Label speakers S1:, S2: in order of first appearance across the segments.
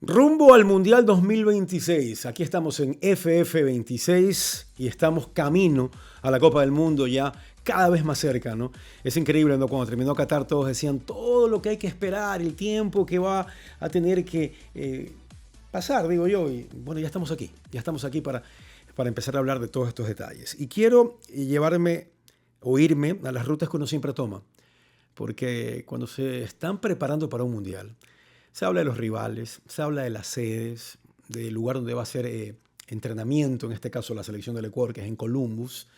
S1: Rumbo al Mundial 2026. Aquí estamos en FF26 y estamos camino a la Copa del Mundo ya cada vez más cerca, ¿no? Es increíble, ¿no? Cuando terminó Qatar todos decían todo lo que hay que esperar, el tiempo que va a tener que pasar, digo yo. Y bueno, ya estamos aquí para empezar a hablar de todos estos detalles. Y quiero llevarme o irme a las rutas que uno siempre toma, porque cuando se están preparando para un Mundial, se habla de los rivales, se habla de las sedes, del lugar donde va a ser entrenamiento, en este caso la selección del Ecuador, que es en Columbus,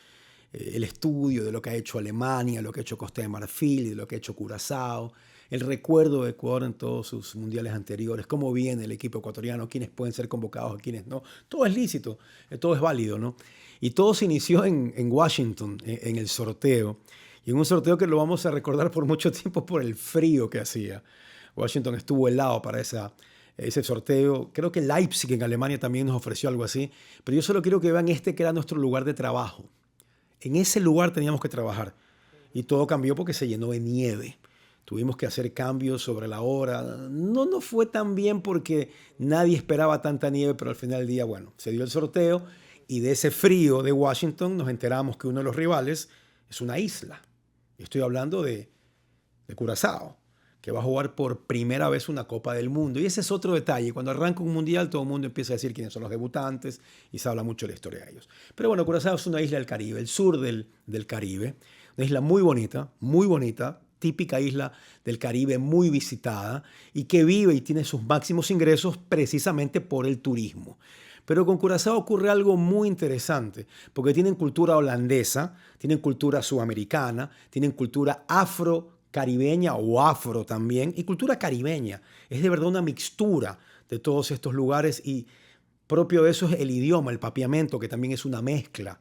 S1: el estudio de lo que ha hecho Alemania, lo que ha hecho Costa de Marfil, de lo que ha hecho Curazao, el recuerdo de Ecuador en todos sus mundiales anteriores, cómo viene el equipo ecuatoriano, quiénes pueden ser convocados y quiénes no. Todo es lícito, todo es válido, ¿no? Y todo se inició en Washington, en el sorteo, y en un sorteo que lo vamos a recordar por mucho tiempo por el frío que hacía. Washington estuvo helado para ese sorteo. Creo que Leipzig en Alemania también nos ofreció algo así. Pero yo solo quiero que vean que era nuestro lugar de trabajo. En ese lugar teníamos que trabajar. Y todo cambió porque se llenó de nieve. Tuvimos que hacer cambios sobre la hora. No fue tan bien porque nadie esperaba tanta nieve, pero al final del día, bueno, se dio el sorteo y de ese frío de Washington nos enteramos que uno de los rivales es una isla. Estoy hablando de Curazao, que va a jugar por primera vez una Copa del Mundo. Y ese es otro detalle. Cuando arranca un mundial, todo el mundo empieza a decir quiénes son los debutantes y se habla mucho de la historia de ellos. Pero bueno, Curazao es una isla del Caribe, el sur del Caribe. Una isla muy bonita, típica isla del Caribe, muy visitada y que vive y tiene sus máximos ingresos precisamente por el turismo. Pero con Curazao ocurre algo muy interesante, porque tienen cultura holandesa, tienen cultura sudamericana, tienen cultura afro-caribeña o afro también, y cultura caribeña. Es de verdad una mixtura de todos estos lugares y propio de eso es el idioma, el papiamento, que también es una mezcla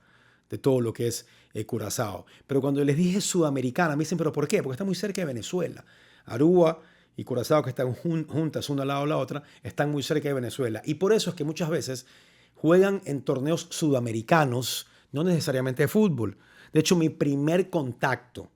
S1: de todo lo que es Curazao. Pero cuando les dije sudamericana, me dicen, ¿pero por qué? Porque está muy cerca de Venezuela. Aruba y Curazao, que están juntas una al lado de la otra, están muy cerca de Venezuela. Y por eso es que muchas veces juegan en torneos sudamericanos, no necesariamente de fútbol. De hecho, mi primer contacto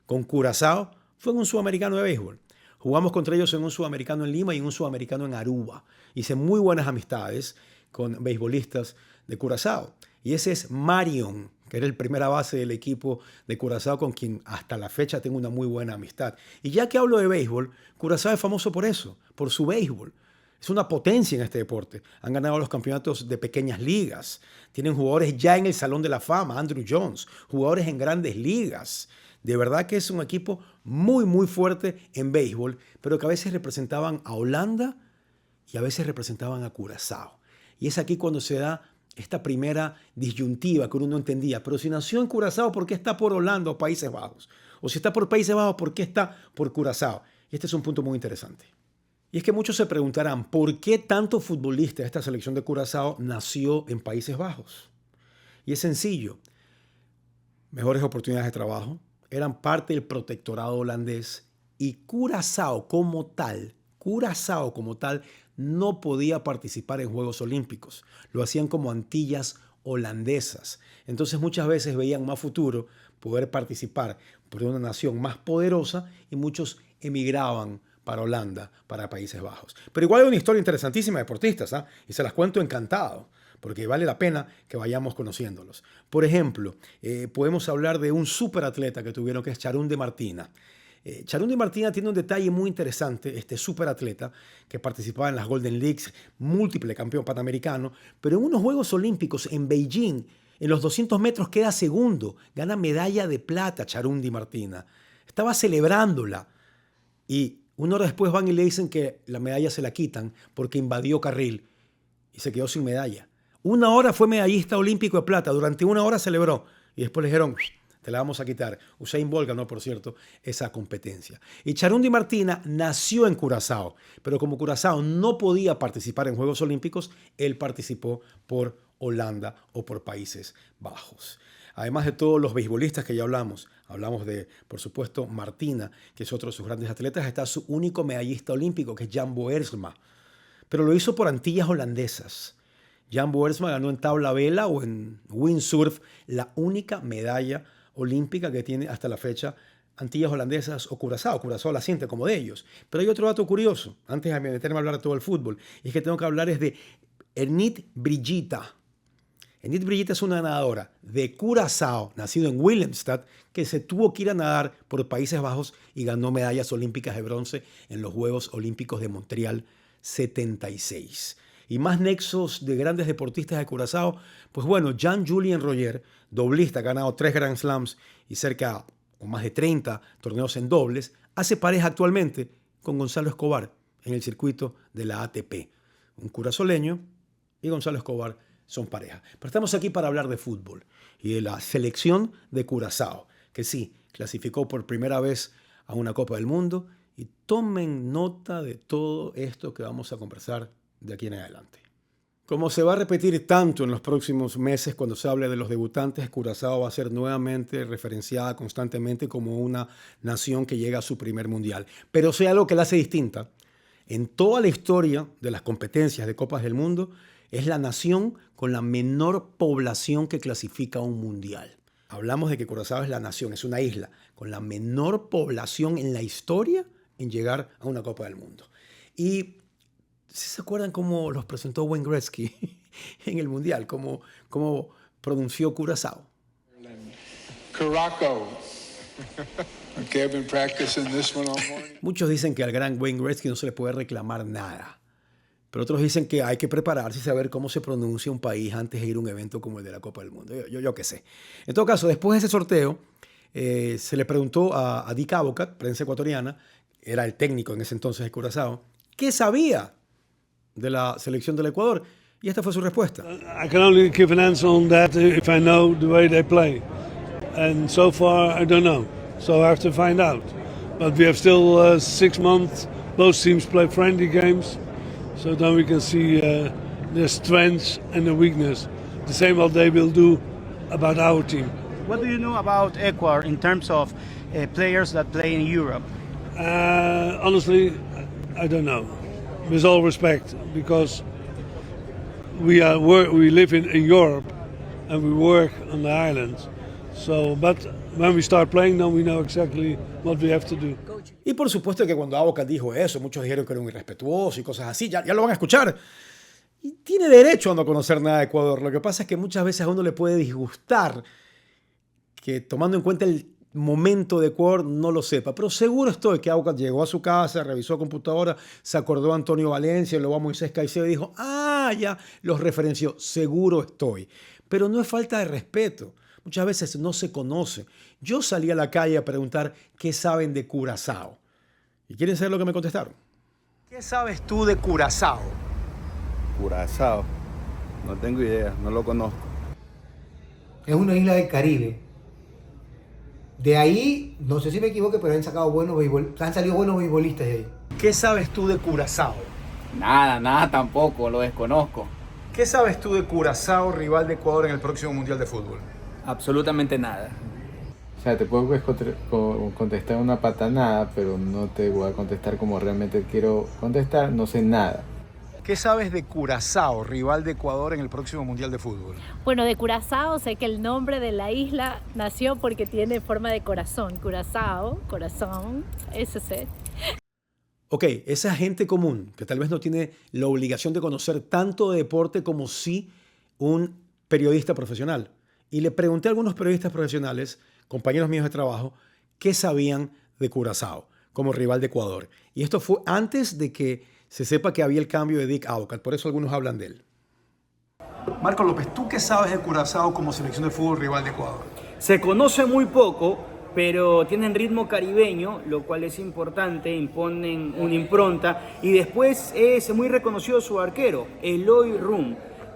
S1: con Curazao fue en un sudamericano de béisbol. Jugamos contra ellos en un sudamericano en Lima y en un sudamericano en Aruba. Hice muy buenas amistades con beisbolistas de Curazao. Y ese es Marion, que era el primera base del equipo de Curazao, con quien hasta la fecha tengo una muy buena amistad. Y ya que hablo de béisbol, Curazao es famoso por eso, por su béisbol. Es una potencia en este deporte. Han ganado los campeonatos de pequeñas ligas. Tienen jugadores ya en el Salón de la Fama, Andrew Jones, jugadores en grandes ligas. De verdad que es un equipo muy fuerte en béisbol, pero que a veces representaban a Holanda y a veces representaban a Curazao. Y es aquí cuando se da esta primera disyuntiva que uno no entendía. Pero si nació en Curazao, ¿por qué está por Holanda o Países Bajos? O si está por Países Bajos, ¿por qué está por Curazao? Y este es un punto muy interesante. Y es que muchos se preguntarán, ¿por qué tanto futbolista de esta selección de Curazao nació en Países Bajos? Y es sencillo. Mejores oportunidades de trabajo, eran parte del protectorado holandés y Curazao como tal, no podía participar en Juegos Olímpicos. Lo hacían como Antillas holandesas. Entonces muchas veces veían más futuro poder participar por una nación más poderosa y muchos emigraban para Holanda, para Países Bajos. Pero igual hay una historia interesantísima de deportistas, ¿eh? Y se las cuento encantado, porque vale la pena que vayamos conociéndolos. Por ejemplo, podemos hablar de un superatleta que tuvieron, que es Charún de Martina. Charún de Martina tiene un detalle muy interesante, este superatleta que participaba en las Golden Leagues, múltiple campeón panamericano, pero en unos Juegos Olímpicos en Beijing, en los 200 metros queda segundo, gana medalla de plata Charún de Martina. Estaba celebrándola y una hora después van y le dicen que la medalla se la quitan porque invadió carril y se quedó sin medalla. Una hora fue medallista olímpico de plata, durante una hora celebró y después le dijeron, te la vamos a quitar. Usain Bolt ganó, por cierto, esa competencia. Y Charún de Martina nació en Curazao, pero como Curazao no podía participar en Juegos Olímpicos, él participó por Holanda o por Países Bajos. Además de todos los beisbolistas que ya hablamos de, por supuesto, Martina, que es otro de sus grandes atletas, está su único medallista olímpico, que es Jan Boersma, pero lo hizo por Antillas holandesas. Jan Boersma ganó en tabla vela o en windsurf la única medalla olímpica que tiene hasta la fecha Antillas Holandesas o Curazao. Curazao la siente como de ellos. Pero hay otro dato curioso, antes de meterme a hablar de todo el fútbol, y es que tengo que hablar es de Enid Brigida. Enid Brigida es una nadadora de Curazao, nacido en Willemstad, que se tuvo que ir a nadar por Países Bajos y ganó medallas olímpicas de bronce en los Juegos Olímpicos de Montreal 76. Y más nexos de grandes deportistas de Curazao, pues bueno, Jean-Julien Royer, doblista, ha ganado 3 Grand Slams y cerca o más de 30 torneos en dobles, hace pareja actualmente con Gonzalo Escobar en el circuito de la ATP. Un curazoleño y Gonzalo Escobar son pareja. Pero estamos aquí para hablar de fútbol y de la selección de Curazao, que sí, clasificó por primera vez a una Copa del Mundo. Y tomen nota de todo esto que vamos a conversar de aquí en adelante. Como se va a repetir tanto en los próximos meses cuando se hable de los debutantes, Curazao va a ser nuevamente referenciada constantemente como una nación que llega a su primer mundial. Pero sea algo que la hace distinta. En toda la historia de las competencias de Copas del Mundo, es la nación con la menor población que clasifica a un mundial. Hablamos de que Curazao es la nación, es una isla con la menor población en la historia en llegar a una Copa del Mundo. Y ¿sí se acuerdan cómo los presentó Wayne Gretzky en el mundial? ¿Cómo pronunció Curazao?
S2: Curaçao. Okay, I've been practicing this one all morning.
S1: Muchos dicen que al gran Wayne Gretzky no se le puede reclamar nada. Pero otros dicen que hay que prepararse y saber cómo se pronuncia un país antes de ir a un evento como el de la Copa del Mundo. Yo qué sé. En todo caso, después de ese sorteo, se le preguntó a Dick Advocaat, prensa ecuatoriana, era el técnico en ese entonces de Curazao, ¿qué sabía de la selección del Ecuador? Y esta fue su respuesta.
S3: I can only give an answer on that if I know the way they play. And so far, I don't know. So I have to find out. But we have still 6 months. Both teams play friendly games. So then we can see their strengths and their weakness. The same what they will do about our team.
S4: What do you know about Ecuador in terms of players that play in Europe?
S3: Honestly, I don't know. With all respect, because we live in Europe and we work on the islands. So, but when we start playing, then we know exactly what we have to do.
S1: Y por supuesto que cuando Advocaat dijo eso, muchos dijeron que era un irrespetuoso y cosas así. Ya lo van a escuchar. Y tiene derecho a no conocer nada de Ecuador. Lo que pasa es que muchas veces a uno le puede disgustar que, tomando en cuenta el momento de Ecuador, no lo sepa. Pero seguro estoy que Advocaat llegó a su casa, revisó computadora, se acordó a Antonio Valencia, luego a Moisés Caicedo y dijo, ya los referenció. Seguro estoy. Pero no es falta de respeto. Muchas veces no se conoce. Yo salí a la calle a preguntar qué saben de Curazao. ¿Y quieren saber lo que me contestaron? ¿Qué sabes tú de Curazao?
S5: Curazao, no tengo idea, no lo conozco.
S6: Es una isla del Caribe. De ahí, no sé si me equivoco, pero han salido buenos beisbolistas de ahí.
S1: ¿Qué sabes tú de Curazao?
S7: Nada tampoco, lo desconozco.
S1: ¿Qué sabes tú de Curazao, rival de Ecuador en el próximo Mundial de Fútbol?
S7: Absolutamente nada.
S5: O sea, te puedo contestar una patanada, pero no te voy a contestar como realmente quiero contestar, no sé nada.
S1: ¿Qué sabes de Curazao, rival de Ecuador en el próximo Mundial de Fútbol?
S8: Bueno, de Curazao sé que el nombre de la isla nació porque tiene forma de corazón. Curazao, corazón, eso sé.
S1: Ok, esa gente común que tal vez no tiene la obligación de conocer tanto de deporte como sí un periodista profesional. Y le pregunté a algunos periodistas profesionales, compañeros míos de trabajo, qué sabían de Curazao como rival de Ecuador. Y esto fue antes de que se sepa que había el cambio de Dick Advocaat, por eso algunos hablan de él. Marco López, ¿tú qué sabes de Curazao como selección de fútbol rival de Ecuador?
S9: Se conoce muy poco, pero tienen ritmo caribeño, lo cual es importante, imponen una impronta. Y después es muy reconocido su arquero, Eloy Room,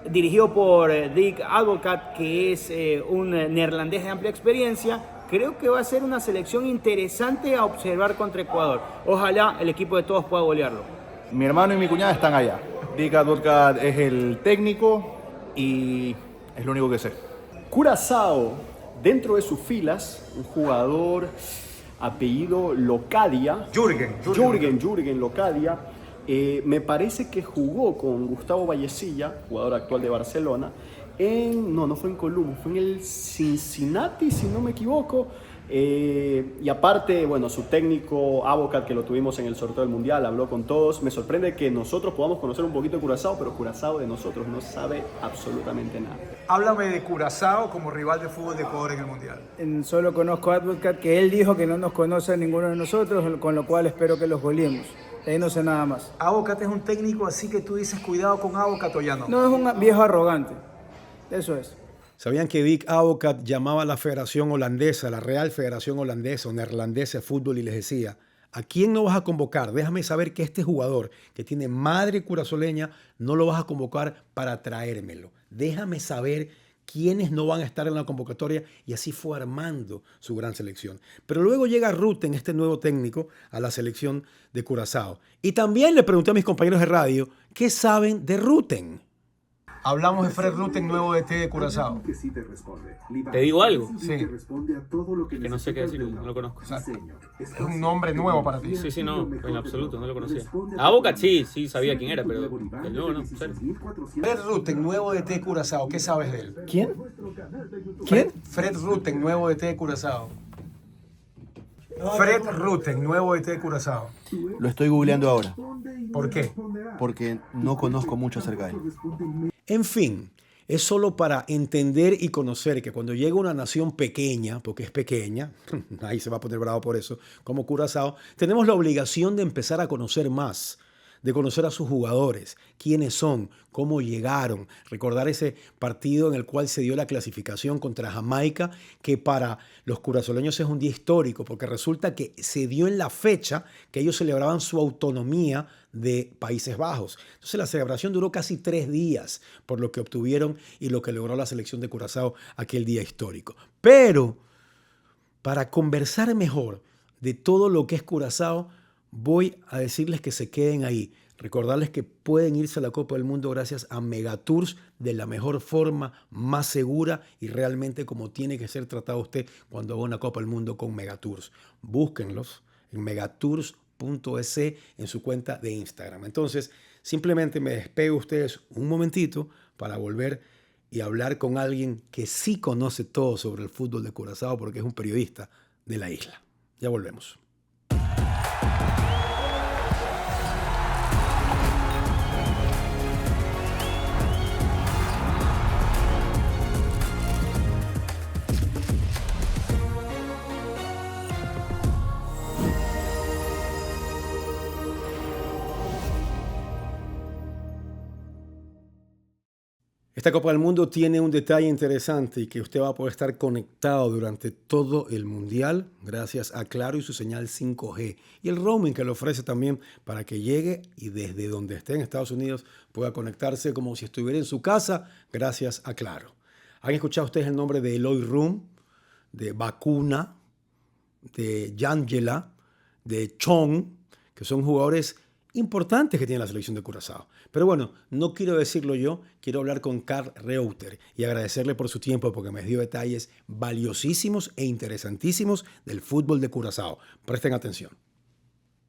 S9: dirigido por Dick Advocaat, que es un neerlandés de amplia experiencia. Creo que va a ser una selección interesante a observar contra Ecuador. Ojalá el equipo de todos pueda golearlo.
S10: Mi hermano y mi cuñada están allá. Dick Advocaat es el técnico y es lo único que sé.
S11: Curazao, dentro de sus filas, un jugador apellido Locadia. Jürgen Locadia. Me parece que jugó con Gustavo Vallecilla, jugador actual de Barcelona, no fue en Columbus, fue en el Cincinnati, si no me equivoco. Y aparte, bueno, su técnico Avocat, que lo tuvimos en el sorteo del Mundial, habló con todos. Me sorprende que nosotros podamos conocer un poquito de Curazao, pero Curazao de nosotros no sabe absolutamente nada.
S12: Háblame de Curazao como rival de fútbol de Ecuador en el Mundial.
S13: Solo conozco a Avocat, que él dijo que no nos conoce a ninguno de nosotros, con lo cual espero que los goleemos. Ahí no sé nada más.
S12: Avocat es un técnico así que tú dices cuidado con Avocat o ya no.
S13: No, es un viejo arrogante. Eso es.
S1: ¿Sabían que Dick Advocaat llamaba a la Federación Holandesa, la Real Federación Holandesa o Neerlandesa de Fútbol y les decía: ¿a quién no vas a convocar? Déjame saber que este jugador que tiene madre curazoleña no lo vas a convocar para traérmelo. Déjame saber quiénes no van a estar en la convocatoria, y así fue armando su gran selección. Pero luego llega Rutten, este nuevo técnico, a la selección de Curazao. Y también le pregunté a mis compañeros de radio qué saben de Rutten.
S12: Hablamos de Fred Rutten, nuevo DT de Curazao.
S14: ¿Te digo algo?
S12: Sí.
S14: Que no sé qué decir, no lo conozco.
S12: Es un nombre nuevo para ti.
S14: Sí, no, en absoluto, no lo conocía. A Boca sí sabía quién era, pero el nuevo no, serio.
S12: Fred Rutten, nuevo DT de Curazao, ¿qué sabes de él?
S6: ¿Quién?
S12: Fred Rutten, nuevo DT de Curazao. Fred Rutten, nuevo DT de Curazao.
S10: Lo estoy googleando ahora.
S12: ¿Por qué?
S10: Porque no conozco mucho acerca de él.
S1: En fin, es solo para entender y conocer que cuando llega una nación pequeña, porque es pequeña, ahí se va a poner bravo por eso, como Curazao, tenemos la obligación de empezar a conocer más, de conocer a sus jugadores, quiénes son, cómo llegaron, recordar ese partido en el cual se dio la clasificación contra Jamaica, que para los curazoleños es un día histórico, porque resulta que se dio en la fecha que ellos celebraban su autonomía de Países Bajos. Entonces la celebración duró casi 3 días por lo que obtuvieron y lo que logró la selección de Curazao aquel día histórico. Pero para conversar mejor de todo lo que es Curazao, voy a decirles que se queden ahí. Recordarles que pueden irse a la Copa del Mundo gracias a Megatours de la mejor forma, más segura y realmente como tiene que ser tratado usted cuando haga una Copa del Mundo con Megatours. Búsquenlos en megatours.es en su cuenta de Instagram. Entonces, simplemente me despego ustedes un momentito para volver y hablar con alguien que sí conoce todo sobre el fútbol de Curazao porque es un periodista de la isla. Ya volvemos. Esta Copa del Mundo tiene un detalle interesante y que usted va a poder estar conectado durante todo el Mundial gracias a Claro y su señal 5G y el roaming que le ofrece también para que llegue y desde donde esté en Estados Unidos pueda conectarse como si estuviera en su casa gracias a Claro. ¿Han escuchado ustedes el nombre de Eloy Room, de Vacuna, de Yangela, de Chong, que son jugadores importantes que tiene la selección de Curazao? Pero bueno, no quiero decirlo yo, quiero hablar con Karl Reuter y agradecerle por su tiempo porque me dio detalles valiosísimos e interesantísimos del fútbol de Curazao. Presten atención.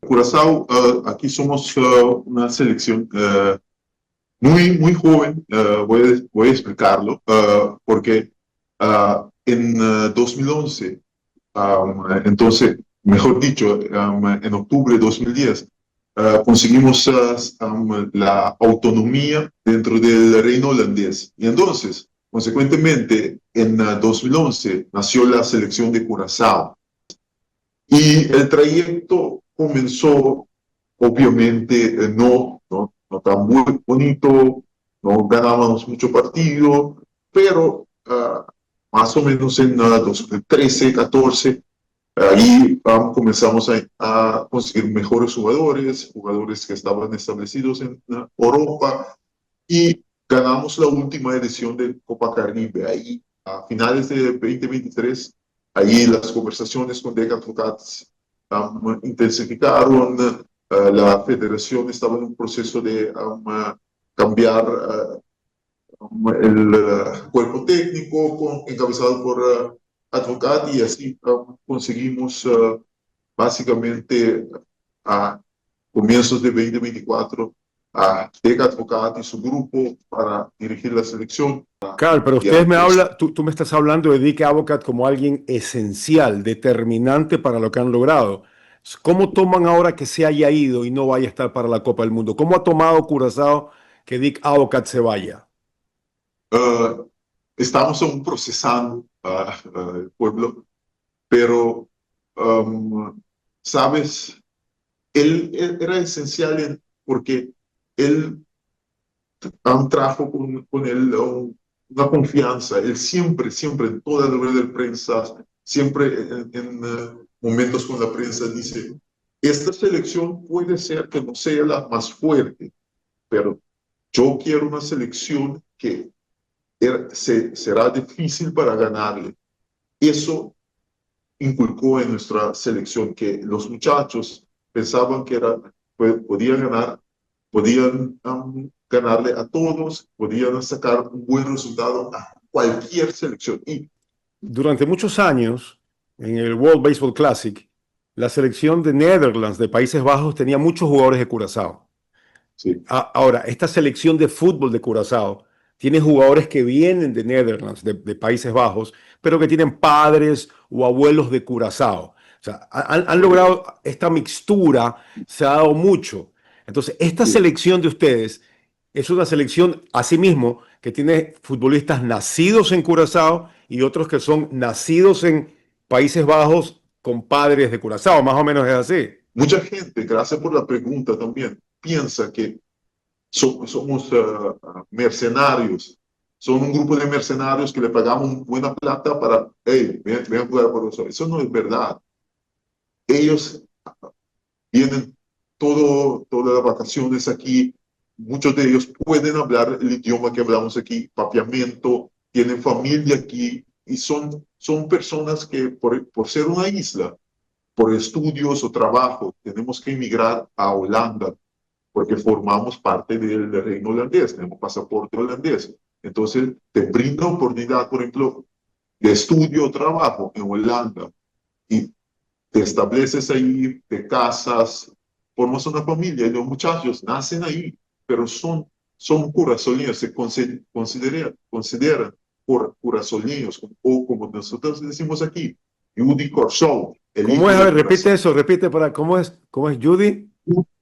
S15: Curazao, aquí somos una selección muy joven, voy a explicarlo, porque en 2011, entonces, mejor dicho, en octubre de 2010, conseguimos la autonomía dentro del reino holandés. Y entonces, consecuentemente, en 2011 nació la selección de Curazao. Y el trayecto comenzó, obviamente, no tan muy bonito, no ganábamos mucho partido, pero más o menos en 2013, 14, ahí comenzamos a conseguir mejores jugadores que estaban establecidos en Europa, y ganamos la última edición de Copa Caribe. Ahí, a finales de 2023, ahí las conversaciones con Dick Advocaat intensificaron. La federación estaba en un proceso de cambiar el cuerpo técnico encabezado por Advocaat, y así conseguimos básicamente a comienzos de 2024 a Dick Advocaat y su grupo para dirigir la selección.
S1: Claro, pero tú me estás hablando de Dick Advocaat como alguien esencial, determinante para lo que han logrado. ¿Cómo toman ahora que se haya ido y no vaya a estar para la Copa del Mundo? ¿Cómo ha tomado Curazao que Dick Advocaat se vaya?
S15: Estamos aún procesando el pueblo, pero, sabes, él era esencial porque él trajo con él una confianza. Él siempre, en toda la rueda de prensa, siempre en momentos con la prensa dice, esta selección puede ser que no sea la más fuerte, pero yo quiero una selección que será difícil para ganarle. Eso inculcó en nuestra selección, que los muchachos pensaban que podían ganarle a todos, podían sacar un buen resultado a cualquier selección. Y
S1: durante muchos años, en el World Baseball Classic, la selección de Netherlands, de Países Bajos, tenía muchos jugadores de Curazao.
S15: Sí.
S1: Ahora, esta selección de fútbol de Curazao tiene jugadores que vienen de Netherlands, de Países Bajos, pero que tienen padres o abuelos de Curazao. O sea, han logrado esta mixtura, se ha dado mucho. Entonces, esta selección de ustedes es una selección, asimismo, que tiene futbolistas nacidos en Curazao y otros que son nacidos en Países Bajos con padres de Curazao, más o menos es así.
S15: Mucha gente, gracias por la pregunta también, piensa que somos mercenarios. Son un grupo de mercenarios que le pagamos buena plata para, hey, ven a jugar por nosotros. Eso no es verdad. Ellos vienen todas las vacaciones aquí. Muchos de ellos pueden hablar el idioma que hablamos aquí, papiamento, tienen familia aquí y son personas que por ser una isla, por estudios o trabajo, tenemos que emigrar a Holanda porque formamos parte del reino holandés, tenemos pasaporte holandés. Entonces, te brinda oportunidad, por ejemplo, de estudio o trabajo en Holanda y te estableces ahí, te casas, formas una familia y los muchachos nacen ahí, pero son curazolinos, se consideran curazolinos, o como nosotros decimos aquí, Judy Corso.
S1: ¿Cómo es? A ver, repite eso, ¿cómo es Judy?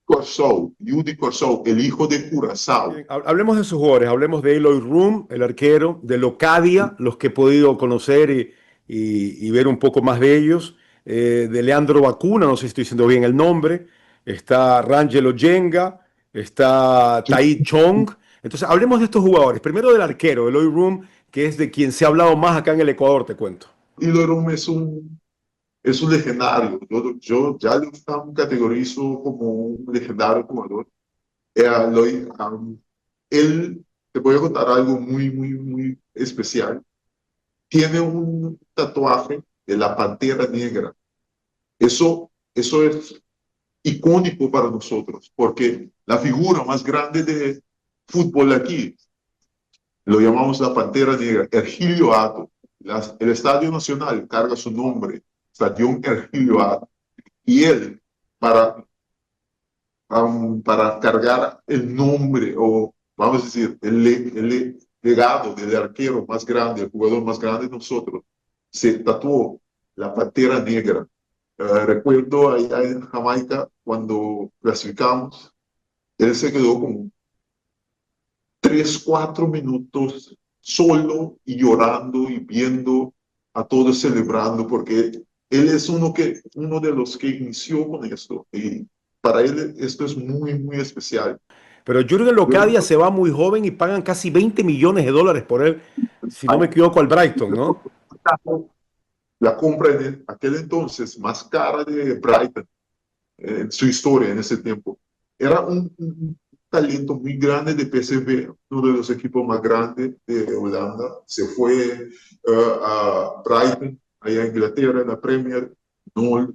S15: Judy Corso, el hijo de Curazao.
S1: Hablemos de sus jugadores, hablemos de Eloy Room, el arquero, de Locadia, los que he podido conocer y ver un poco más de ellos, de Leandro Bacuna, no sé si estoy diciendo bien el nombre, está Rangelo Jenga, está Tai Chong. Entonces, hablemos de estos jugadores. Primero del arquero, Eloy Room, que es de quien se ha hablado más acá en el Ecuador, te cuento.
S15: Eloy Room es un legendario. Yo ya lo categorizo como un legendario jugador. Él, te voy a contar algo muy especial. Tiene un tatuaje de la Pantera Negra. Eso es icónico para nosotros, porque la figura más grande de fútbol aquí, lo llamamos la Pantera Negra, Hergilio Hato. El Estadio Nacional carga su nombre, Estadio Hergilio Hato. Y él, para cargar el nombre, o vamos a decir, el legado del arquero más grande, el jugador más grande de nosotros, se tatuó la Pantera Negra. Recuerdo allá en Jamaica, cuando clasificamos, él se quedó como 3-4 minutos solo y llorando y viendo a todos celebrando, porque él es uno de los que inició con esto, y para él esto es muy especial.
S1: Pero Jürgen Locadia se va muy joven y pagan casi $20 millones por él, si no me equivoco, al Brighton, ¿no?
S15: La compra en aquel entonces más cara de Brighton en su historia en ese tiempo. Era un talento muy grande de PSV, uno de los equipos más grandes de Holanda. Se fue a Brighton, allá en Inglaterra, en la Premier. No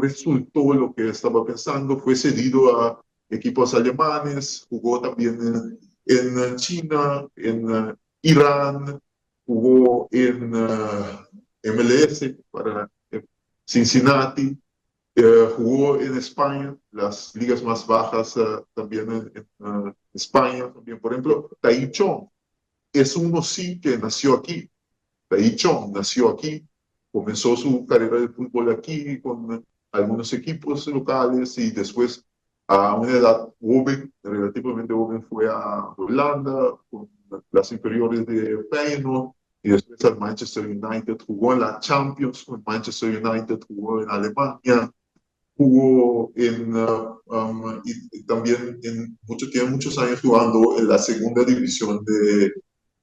S15: resultó lo que estaba pensando. Fue cedido a equipos alemanes, jugó también en China, en Irán, jugó en MLS para Cincinnati, Jugó en España, las ligas más bajas también en España. También, por ejemplo, Tai Chong es uno sí que nació aquí. Tai Chong nació aquí, comenzó su carrera de fútbol aquí con algunos equipos locales y después a una edad joven, relativamente joven, fue a Holanda con las inferiores de Feyenoord y después al Manchester United. Jugó en la Champions con Manchester United, jugó en Alemania, jugó y también tiene muchos años jugando en la segunda división de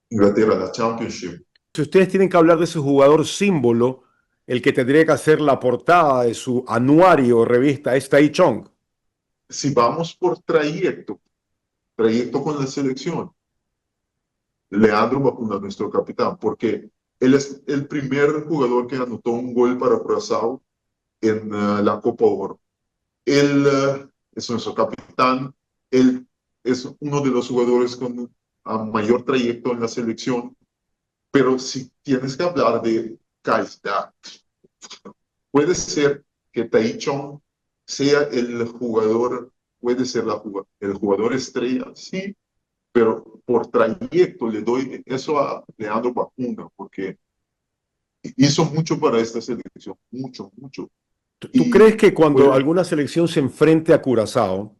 S15: Inglaterra, la Championship.
S1: Si ustedes tienen que hablar de ese jugador símbolo, el que tendría que hacer la portada de su anuario o revista es Tai Chong.
S15: Si vamos por trayecto con la selección, Leandro Bacuna, nuestro capitán, porque él es el primer jugador que anotó un gol para Curazao en la Copa Oro. Él es nuestro capitán, él es uno de los jugadores con mayor trayecto en la selección, pero si tienes que hablar de calidad, puede ser que Tai Chong sea el jugador, puede ser el jugador estrella, sí, pero por trayecto le doy eso a Leandro Bacuna, porque hizo mucho para esta selección, mucho.
S1: ¿Tú crees que cuando alguna selección se enfrente a Curazao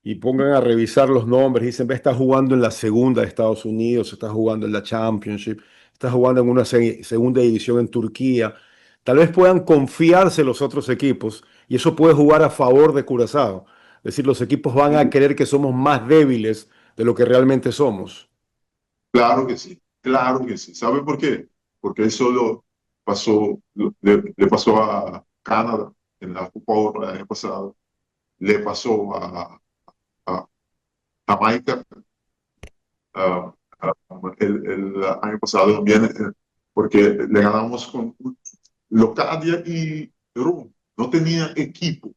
S1: y pongan a revisar los nombres, dicen, ve, está jugando en la segunda de Estados Unidos, está jugando en la Championship, está jugando en una segunda división en Turquía, tal vez puedan confiarse los otros equipos y eso puede jugar a favor de Curazao? Es decir, los equipos van a creer que somos más débiles de lo que realmente somos.
S15: Claro que sí. ¿Sabe por qué? Porque eso le pasó a Canadá en la Copa Oro el año pasado, le pasó a Jamaica el año pasado también, porque le ganamos con Locadia y Perú. No tenía equipo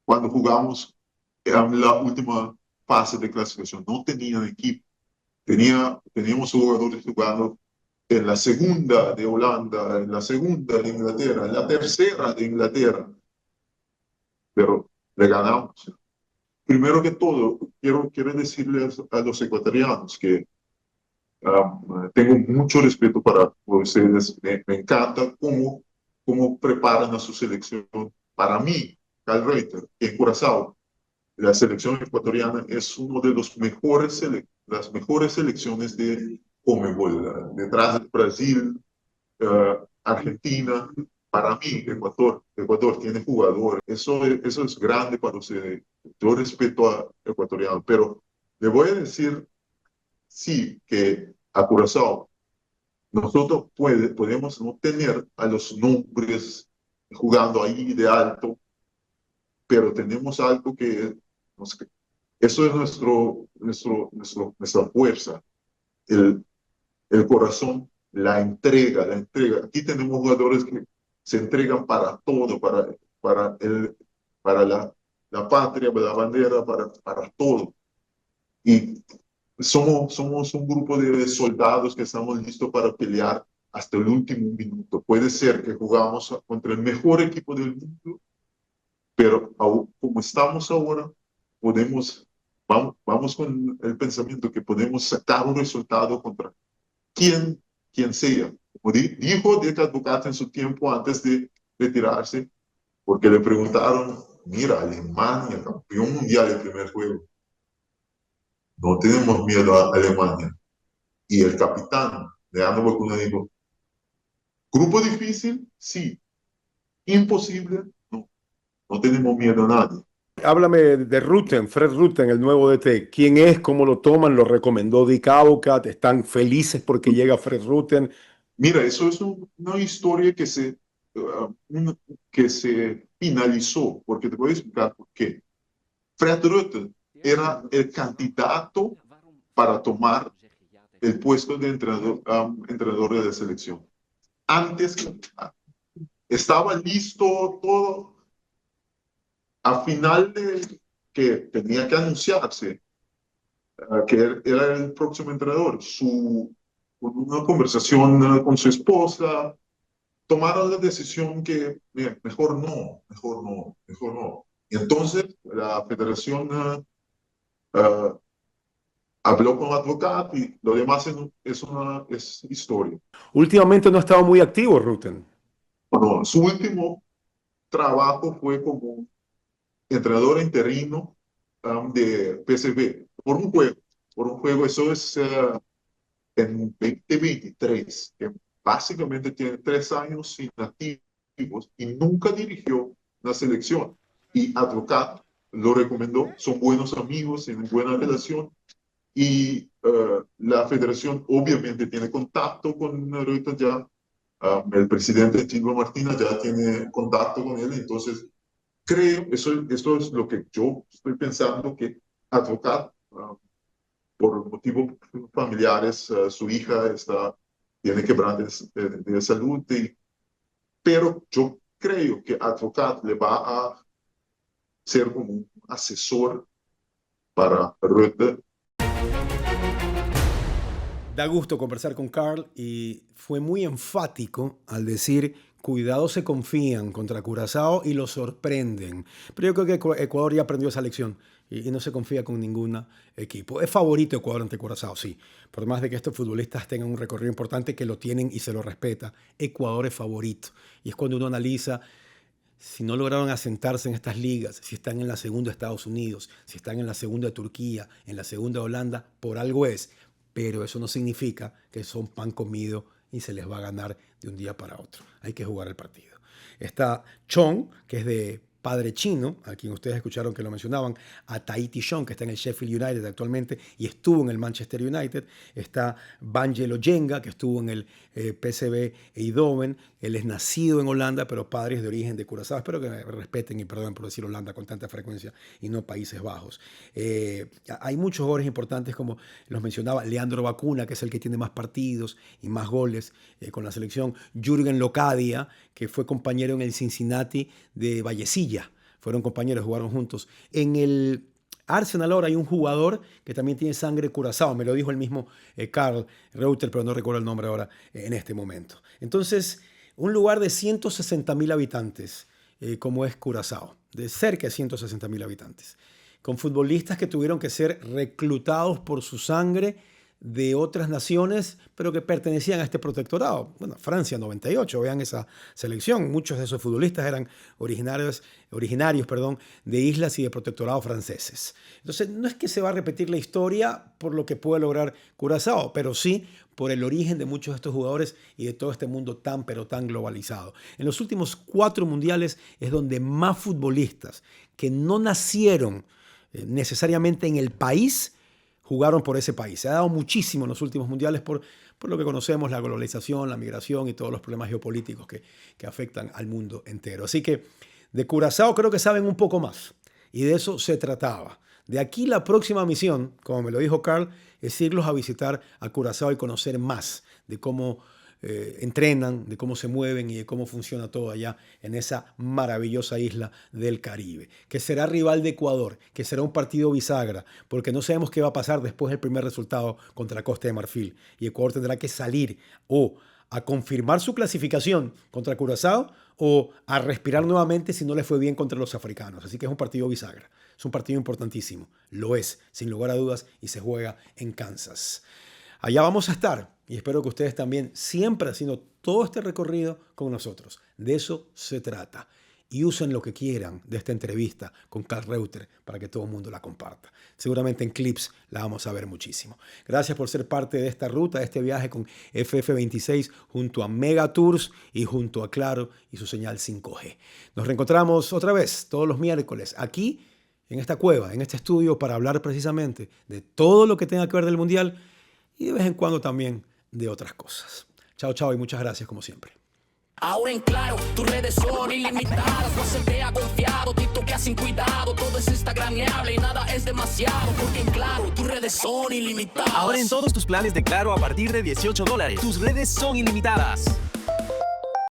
S15: cuando jugamos en la última fase de clasificación, no tenían equipo. Teníamos jugadores jugando en la segunda de Holanda, en la segunda de Inglaterra, en la tercera de Inglaterra, pero le ganamos. Primero que todo, quiero decirles a los ecuatorianos que tengo mucho respeto para ustedes. Me encanta cómo preparan a su selección. Para mí, Cal Reiter, en Curazao, la selección ecuatoriana es uno de las mejores selecciones de Conmebol, detrás de Brasil, Argentina. Para mí, Ecuador tiene jugadores. Eso es grande para ustedes. Yo respeto a ecuatoriano, pero le voy a decir, sí, que a Curazao nosotros podemos no tener a los nombres jugando ahí de alto, pero tenemos algo que eso es nuestra fuerza, el corazón, la entrega. Aquí tenemos jugadores que se entregan para todo, para la patria, para la bandera, para todo. Y somos un grupo de soldados que estamos listos para pelear hasta el último minuto. Puede ser que jugamos contra el mejor equipo del mundo, pero como estamos ahora, vamos con el pensamiento que podemos sacar un resultado contra quien sea. Como dijo Dick Advocaat en su tiempo antes de retirarse, porque le preguntaron, mira, Alemania, campeón mundial el primer juego. No tenemos miedo a Alemania. Y el capitán, Leandro Bacuna, dijo, grupo difícil, sí. Imposible, no. No tenemos miedo a nadie.
S1: Háblame de Rutten, Fred Rutten, el nuevo DT. ¿Quién es? ¿Cómo lo toman? ¿Lo recomendó Dick Advocaat? ¿Están felices porque llega Fred Rutten?
S15: Mira, eso es una historia que se finalizó, porque te voy a explicar por qué. Fred Rutten era el candidato para tomar el puesto de entrenador de la selección. Antes estaba listo todo. A final de que tenía que anunciarse que era el próximo entrenador, con una conversación con su esposa, tomaron la decisión que mejor no. Y entonces la federación habló con el advocado y lo demás es historia.
S1: Últimamente no ha estado muy activo, Rutten.
S15: Bueno, su último trabajo fue como entrenador interino de PSV por un juego. Eso es en 2023, que básicamente tiene 3 años inactivos y nunca dirigió la selección. Y Advocat lo recomendó, son buenos amigos, tienen buena relación. Y la federación obviamente tiene contacto con Reuter ya. El presidente Tilbo Martínez ya tiene contacto con él. Entonces, creo, esto es lo que yo estoy pensando, que Advocat, por motivos familiares, su hija tiene quebrantos de salud. Pero yo creo que Advocat le va a ser como un asesor para Reuter.
S1: Da gusto conversar con Carl y fue muy enfático al decir: cuidado, se confían contra Curazao y lo sorprenden. Pero yo creo que Ecuador ya aprendió esa lección y no se confía con ningún equipo. Es favorito Ecuador ante Curazao, sí. Por más de que estos futbolistas tengan un recorrido importante, que lo tienen y se lo respeta, Ecuador es favorito. Y es cuando uno analiza si no lograron asentarse en estas ligas, si están en la segunda de Estados Unidos, si están en la segunda de Turquía, en la segunda de Holanda, por algo es. Pero eso no significa que son pan comido y se les va a ganar de un día para otro. Hay que jugar el partido. Está Chong, que es de padre chino, a quien ustedes escucharon que lo mencionaban, a Tahiti Chong, que está en el Sheffield United actualmente y estuvo en el Manchester United. Está Vangelo Jenga, que estuvo en el PSV Eindhoven. Él es nacido en Holanda, pero padre es de origen de Curazao. Espero que me respeten y perdonen por decir Holanda con tanta frecuencia y no Países Bajos. Hay muchos jugadores importantes, como los mencionaba, Leandro Bacuna, que es el que tiene más partidos y más goles con la selección. Jürgen Locadia, que fue compañero en el Cincinnati de Vallecilla. Fueron compañeros, jugaron juntos. En el Arsenal ahora hay un jugador que también tiene sangre Curazao. Me lo dijo el mismo Carl Reuter, pero no recuerdo el nombre ahora en este momento. Entonces, un lugar de 160.000 habitantes, como es Curazao, de cerca de 160.000 habitantes, con futbolistas que tuvieron que ser reclutados por su sangre de otras naciones, pero que pertenecían a este protectorado. Bueno, Francia 98, vean esa selección. Muchos de esos futbolistas eran originarios de islas y de protectorados franceses. Entonces, no es que se va a repetir la historia por lo que puede lograr Curazao, pero sí por el origen de muchos de estos jugadores y de todo este mundo tan, pero tan globalizado. En los últimos 4 mundiales es donde más futbolistas que no nacieron necesariamente en el país jugaron por ese país. Se ha dado muchísimo en los últimos mundiales por lo que conocemos, la globalización, la migración y todos los problemas geopolíticos que afectan al mundo entero. Así que de Curazao creo que saben un poco más y de eso se trataba. De aquí la próxima misión, como me lo dijo Carl, es irlos a visitar a Curazao y conocer más de cómo entrenan, de cómo se mueven y de cómo funciona todo allá en esa maravillosa isla del Caribe, que será rival de Ecuador, que será un partido bisagra, porque no sabemos qué va a pasar después del primer resultado contra Costa de Marfil, y Ecuador tendrá que salir o a confirmar su clasificación contra Curazao o a respirar nuevamente si no le fue bien contra los africanos. Así que es un partido bisagra, es un partido importantísimo, lo es, sin lugar a dudas, y se juega en Kansas. Allá vamos a estar y espero que ustedes también siempre haciendo todo este recorrido con nosotros. De eso se trata. Y usen lo que quieran de esta entrevista con Carl Reuter para que todo el mundo la comparta. Seguramente en clips la vamos a ver muchísimo. Gracias por ser parte de esta ruta, de este viaje con FF26 junto a Mega Tours y junto a Claro y su señal 5G. Nos reencontramos otra vez todos los miércoles aquí en esta cueva, en este estudio, para hablar precisamente de todo lo que tenga que ver del Mundial y de vez en cuando también de otras cosas. Chao, chao y muchas gracias como siempre.
S16: Ahora en Claro, tus redes son ilimitadas. No se vea confiado, TikTok sin cuidado. Todo es instagramable y nada es demasiado. Porque en Claro, tus redes son ilimitadas.
S17: Ahora en todos tus planes de Claro a partir de $18, tus redes son ilimitadas.